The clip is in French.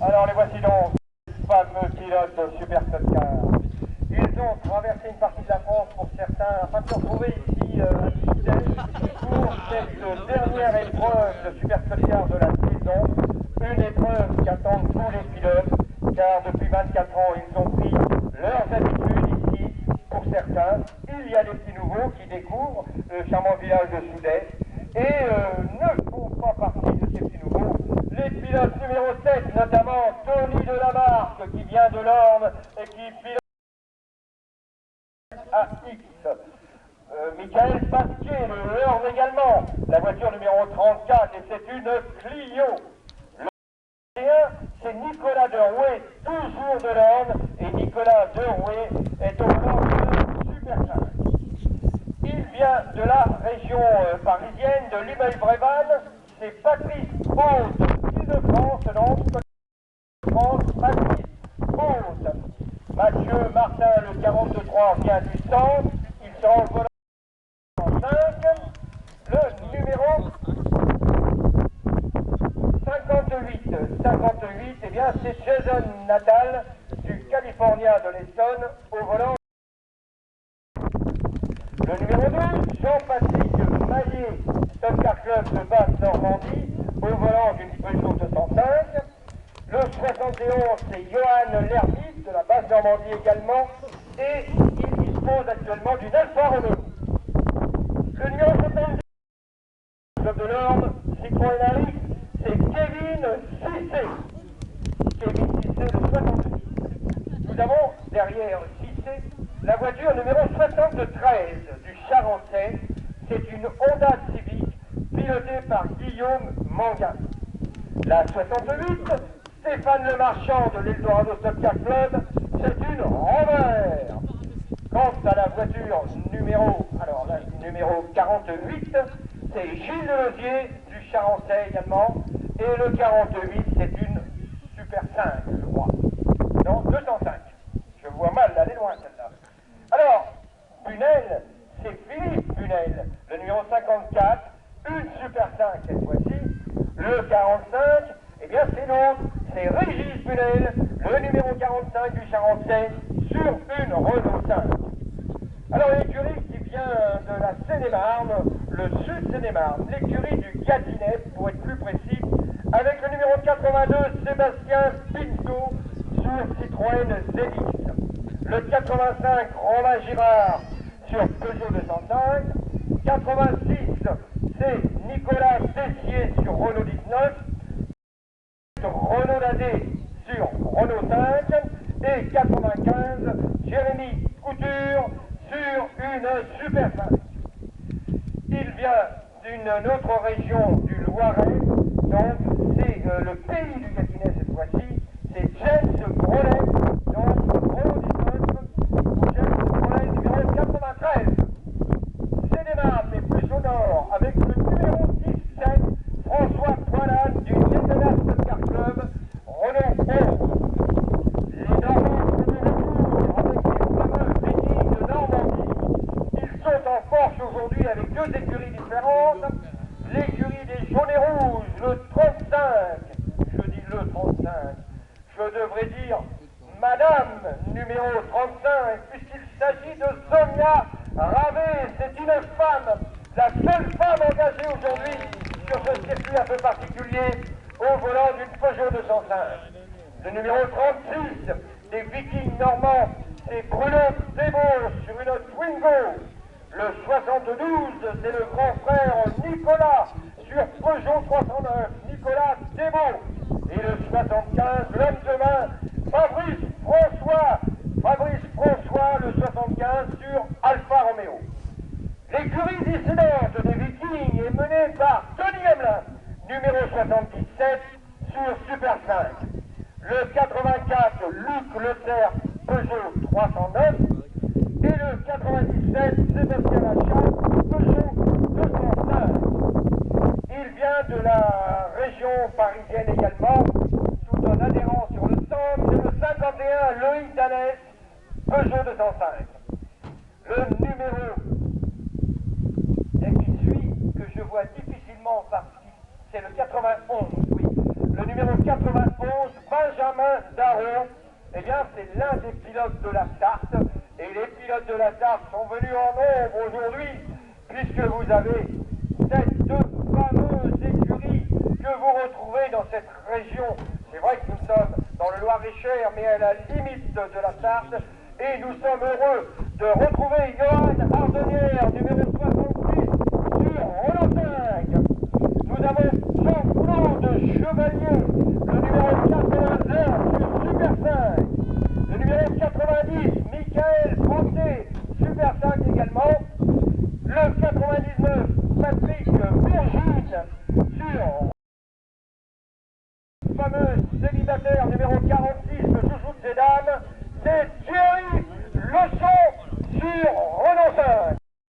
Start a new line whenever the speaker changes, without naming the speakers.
Alors les voici donc, les fameux pilotes de Super Car. Ils ont traversé une partie de la France pour certains, afin de se retrouver ici à Tutel pour cette dernière épreuve de Super Car de la saison. Une épreuve qui attend tous les pilotes, car depuis 24 ans, ils ont pris leurs habitudes ici. Pour certains, il y a des petits nouveaux qui découvrent le charmant village de Soudet et ne font pas partie de ces petits nouveaux. Les pilotes numéro 7, notamment Tony Delamarque, qui vient de l'Orne et qui pilote AX. Michael Pasquier, de l'Orne également, la voiture numéro 34, et c'est une Clio. C'est Nicolas Derouet, toujours de l'Orne, et Nicolas Derouet est au volant de Super 5. Il vient de la région parisienne, de Lumeil-Brévannes, c'est Patrice Haute, d'Île-de-France, donc, France, Patrice Haute. Mathieu Martin, le 43, vient du centre, il sera au volant en 5, le numéro 58, eh bien c'est Jason Natal, du Californien de l'Essonne, au volant. Le numéro 12, Jean-Patrick Maillet, Stock Car Club de Basse-Normandie, au volant d'une Peugeot 205. Le 71, c'est Johan Lermite, de la Basse-Normandie également, et il dispose actuellement d'une Alfa Romeo. Le numéro 70, Club de l'Orne, Citroën AX, c'est Kevin Cissé. Kevin Cissé, le 68. Nous avons derrière Cissé la voiture numéro 73 du Charentais. C'est une Honda Civic pilotée par Guillaume Mangan. La 68, Stéphane Lemarchand de l'Eldorado Stock Car Club, c'est une Rover. Quant à la voiture numéro 48, c'est Gilles Lelozier du Charentais également. Et le 48, c'est une Super 5, je crois. Non, 205. Je vois mal, elle est loin celle-là. Alors, Bunel, c'est Philippe Bunel, le numéro 54, une Super 5 cette fois-ci. Le 45, eh bien c'est l'autre, c'est Régis Bunel, le numéro 45 du Charentais, sur une Renault 5. Alors l'écurie qui vient de la Seine-et-Marne, le sud Seine-et-Marne, l'écurie du Gâtinais pour être plus précis, avec le numéro 82, Sébastien Pinto, sur Citroën ZX. Le 85, Romain Girard, sur Peugeot 205. 86, c'est Nicolas Tessier sur Renault 19. Renault Nadé sur Renault 5. Et 95, Jérémy Couture sur une Super 5. Il vient d'une autre région du Loiret, donc c'est le pays du Gâtinais cette fois-ci, c'est James Grolet, donc Renault 19, James Grolet numéro 93. C'est des Marnes, mais plus au nord, avec le numéro 17, François Poilade du Détenas Car Club, Renault 11. Les Normands sont de retour avec les fameux Vikings de Normandie. Ils sont en force aujourd'hui avec deux écuries différentes. L'écurie des jaunes et rouges, le 35. Je dis le 35. Je devrais dire Madame numéro 35, puisqu'il s'agit de Sonia Ravé. C'est une femme, la seule femme engagée aujourd'hui sur ce circuit un peu particulier au volant d'une Peugeot 205. Le numéro 36 des Vikings normands, c'est Bruno Desbos sur une Twingo. Le 72, c'est le grand frère Nicolas sur Peugeot 309, Nicolas Desbos. Et le 75, l'homme de main, Fabrice François, le 75 sur Alfa Romeo. L'écurie dissidente des Vikings est menée par Tony Hamelin, numéro 77 sur Super 5. Le 84, Luc Lecerf, Peugeot 309. Et le 97, Sébastien Lachat, Peugeot 205. Il vient de la région parisienne également, tout en adhérant sur le centre, c'est le 51, Loïc Danès, Peugeot 205. Le numéro qui suit, que je vois difficilement parti, c'est le 91, oui. Le numéro 91, Benjamin Daron, eh bien c'est l'un des pilotes de la Sarthe. Et les pilotes de la Sarthe sont venus en nombre aujourd'hui, puisque vous avez cette fameuse écurie que vous retrouvez dans cette région. C'est vrai que nous sommes dans le Loir-et-Cher, mais à la limite de la Sarthe. Et nous sommes heureux de retrouver Johan Ardenière, numéro 66, sur Renault 5. Nous avons Jean-Claude Chevalier, le numéro 81 sur Super 5. Le numéro 90, Michael Ponté, Super 5 également. Le 99, Patrick Virgin, sur le fameux célibataire numéro 46.